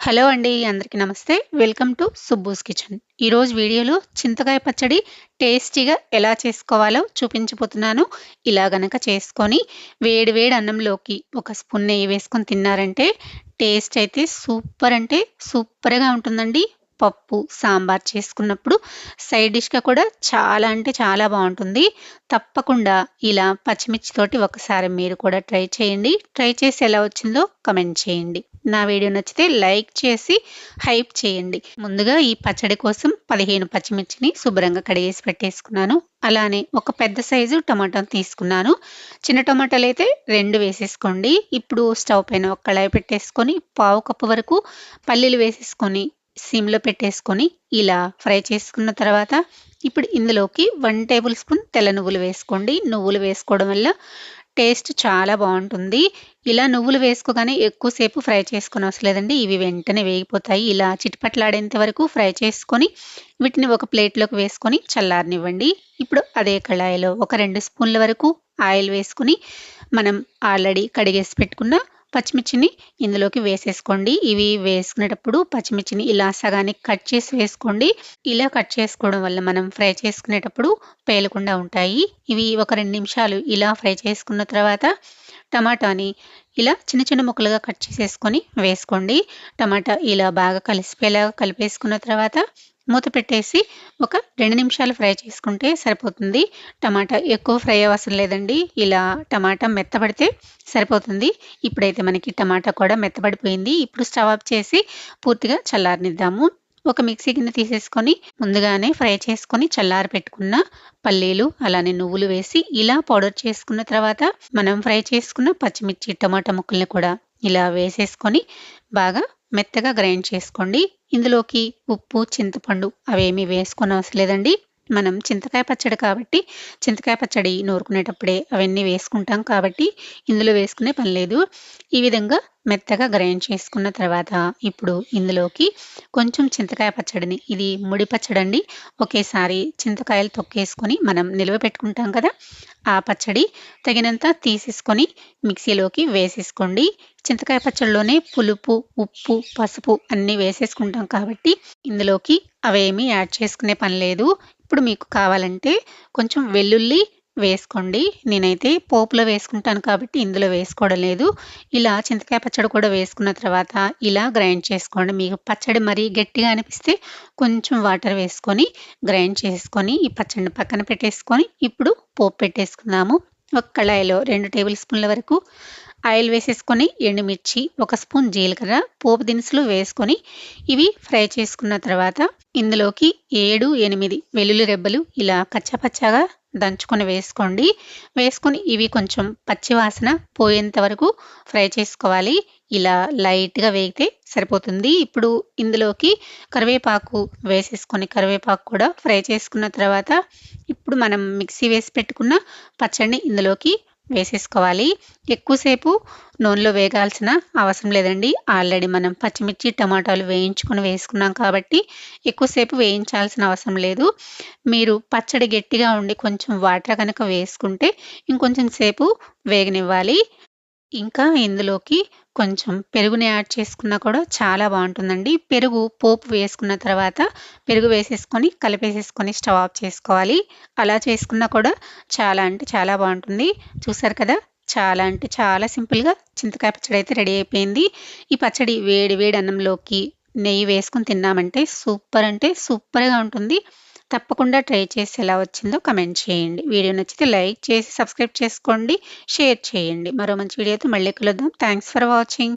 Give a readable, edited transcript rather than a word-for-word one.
Hello అండి. అందరికీ నమస్తే. Welcome to Subbu's kitchen. ఈరోజు వీడియోలో చింతకాయ పచ్చడి టేస్టీగా ఎలా చేసుకోవాలో చూపించబోతున్నాను. ఇలా గనక చేసుకొని వేడి వేడి అన్నంలోకి ఒక స్పూన్ నెయ్యి వేసుకొని తిన్నారంటే టేస్ట్ అయితే సూపర్ అంటే సూపర్‌గా ఉంటుందండి. పప్పు, సాంబార్ చేసుకున్నప్పుడు సైడ్ డిష్‌గా కూడా చాలా అంటే చాలా బావుంటుంది. తప్పకుండా ఇలా పచ్చిమిర్చితోటి ఒకసారి మీరు కూడా ట్రై చేయండి. ట్రై చేసి ఎలా వచ్చిందో కామెంట్ చేయండి. నా వీడియో నచ్చితే లైక్ చేసి హైప్ చేయండి. ముందుగా ఈ పచ్చడి కోసం 15 పచ్చిమిర్చిని శుభ్రంగా కడిగేసి పెట్టేసుకున్నాను. అలానే ఒక పెద్ద సైజు టమాటాను తీసుకున్నాను. చిన్న టమాటాలైతే 2 వేసేసుకోండి. ఇప్పుడు స్టవ్ పైన ఒక కళాయి పెట్టేసుకొని పావు కప్పు వరకు పల్లీలు వేసేసుకొని సిమ్‌లో పెట్టేసుకొని ఇలా ఫ్రై చేసుకున్న తర్వాత ఇప్పుడు ఇందులోకి 1 టేబుల్ స్పూన్ తెల్ల నువ్వులు వేసుకోండి. నువ్వులు వేసుకోవడం వల్ల టేస్ట్ చాలా బావుంటుంది. ఇలా నువ్వులు వేసుకోగానే ఎక్కువ సేపు ఫ్రై చేసుకోనవసరం లేదండి. ఇవి వెంటనే వేగిపోతాయి. ఇలా చిటపటలాడేంత వరకు ఫ్రై చేసుకొని వీటిని ఒక ప్లేట్‌లోకి వేసుకొని చల్లారనివ్వండి. ఇప్పుడు అదే కళాయిలో ఒక 2 స్పూన్ల వరకు ఆయిల్ వేసుకొని మనం ఆల్రెడీ కడిగేసి పెట్టుకున్న పచ్చిమిర్చిని ఇందులోకి వేసేసుకోండి. ఇవి వేసుకునేటప్పుడు పచ్చిమిర్చిని ఇలా సగానికి కట్ చేసి వేసుకోండి. ఇలా కట్ చేసుకోవడం వల్ల మనం ఫ్రై చేసుకునేటప్పుడు పేలకుండా ఉంటాయి. ఇవి ఒక 2 నిమిషాలు ఇలా ఫ్రై చేసుకున్న తర్వాత టమాటాని ఇలా చిన్న చిన్న ముక్కలుగా కట్ చేసేసుకొని వేసుకోండి. టమాటా ఇలా బాగా కలిసిపోయేలాగా కలిపేసుకున్న తర్వాత మూత పెట్టేసి ఒక 2 నిమిషాలు ఫ్రై చేసుకుంటే సరిపోతుంది. టమాటా ఎక్కువ ఫ్రై అవసరం లేదండి. ఇలా టమాటా మెత్తబడితే సరిపోతుంది. ఇప్పుడైతే మనకి టమాటా కూడా మెత్తబడిపోయింది. ఇప్పుడు స్టవ్ ఆఫ్ చేసి పూర్తిగా చల్లారనిద్దాము. ఒక మిక్సీ గిన్నె తీసేసుకొని ముందుగానే ఫ్రై చేసుకొని చల్లారి పెట్టుకున్న పల్లీలు అలానే నువ్వులు వేసి ఇలా పౌడర్ చేసుకున్న తర్వాత మనం ఫ్రై చేసుకున్న పచ్చిమిర్చి టమాటా ముక్కల్ని కూడా ఇలా వేసేసుకొని బాగా మెత్తగా గ్రైండ్ చేసుకోండి. ఇందులోకి ఉప్పు, చింతపండు అవేమీ వేసుకోనవసరం లేదండి. మనం చింతకాయ పచ్చడి కాబట్టి చింతకాయ పచ్చడి నూరుకునేటప్పుడే అవన్నీ వేసుకుంటాం కాబట్టి ఇందులో వేసుకునే పని లేదు. ఈ విధంగా మెత్తగా గ్రైండ్ చేసుకున్న తర్వాత ఇప్పుడు ఇందులోకి కొంచెం చింతకాయ పచ్చడిని ఇది ముడి పచ్చడండి. ఒకేసారి చింతకాయలు తొక్కేసుకొని మనం నిల్వ పెట్టుకుంటాం కదా! ఆ పచ్చడి తగినంత తీసేసుకొని మిక్సీలోకి వేసేసుకోండి. చింతకాయ పచ్చడిలోనే పులుపు, ఉప్పు, పసుపు అన్నీ వేసేసుకుంటాం కాబట్టి ఇందులోకి అవేమీ యాడ్ చేసుకునే పని లేదు. ఇప్పుడు మీకు కావాలంటే కొంచెం వెల్లుల్లి వేసుకోండి. నేనైతే పోపులో వేసుకుంటాను కాబట్టి ఇందులో వేసుకోవడం లేదు. ఇలా చింతకాయ పచ్చడి కూడా వేసుకున్న తర్వాత ఇలా గ్రైండ్ చేసుకోండి. మీకు పచ్చడి మరీ గట్టిగా అనిపిస్తే కొంచెం వాటర్ వేసుకొని గ్రైండ్ చేసుకొని ఈ పచ్చడిని పక్కన పెట్టేసుకొని ఇప్పుడు పోపు పెట్టేసుకుందాము. ఒక కళాయిలో 2 టేబుల్ స్పూన్ల వరకు ఆయిల్ వేసేసుకొని ఎండుమిర్చి, ఒక స్పూన్ జీలకర్ర, పోపు దినుసులు వేసుకొని ఇవి ఫ్రై చేసుకున్న తర్వాత ఇందులోకి 7, 8 వెల్లుల్లి రెబ్బలు ఇలా కచ్చాపచ్చాగా దంచుకొని వేసుకోండి. వేసుకొని ఇవి కొంచెం పచ్చి వాసన పోయేంత వరకు ఫ్రై చేసుకోవాలి. ఇలా లైట్‌గా వేగితే సరిపోతుంది. ఇప్పుడు ఇందులోకి కరివేపాకు వేసేసుకొని కరివేపాకు కూడా ఫ్రై చేసుకున్న తర్వాత ఇప్పుడు మనం మిక్సీ వేసి పెట్టుకున్న పచ్చడిని ఇందులోకి వేసేసుకోవాలి. ఎక్కువసేపు నూనెలో వేగాల్సిన అవసరం లేదండి. ఆల్రెడీ మనం పచ్చిమిర్చి, టమాటాలు వేయించుకొని వేసుకున్నాం కాబట్టి ఎక్కువసేపు వేయించాల్సిన అవసరం లేదు. మీరు పచ్చడి గట్టిగా ఉండి కొంచెం వాటర్ కనుక వేసుకుంటే ఇంకొంచెం సేపు వేగనివ్వాలి. ఇంకా ఇందులోకి కొంచెం పెరుగుని యాడ్ చేసుకున్నా కూడా చాలా బావుంటుందండి. పెరుగు పోపు వేసుకున్న తర్వాత పెరుగు వేసేసుకొని కలిపేసేసుకొని స్టవ్ ఆఫ్ చేసుకోవాలి. అలా చేసుకున్నా కూడా చాలా అంటే చాలా బావుంటుంది. చూసారు కదా! చాలా అంటే చాలా సింపుల్‌గా చింతకాయ పచ్చడి అయితే రెడీ అయిపోయింది. ఈ పచ్చడి వేడి వేడి అన్నంలోకి నెయ్యి వేసుకొని తిన్నామంటే సూపర్ అంటే సూపర్‌గా ఉంటుంది. తప్పకుండా ట్రై చేసి ఎలా వచ్చిందో కామెంట్ చేయండి. వీడియో నచ్చితే లైక్ చేసి సబ్స్క్రైబ్ చేసుకోండి. షేర్ చేయండి. మరో మంచి వీడియోతో మళ్ళీ కలుద్దాం. Thanks for watching.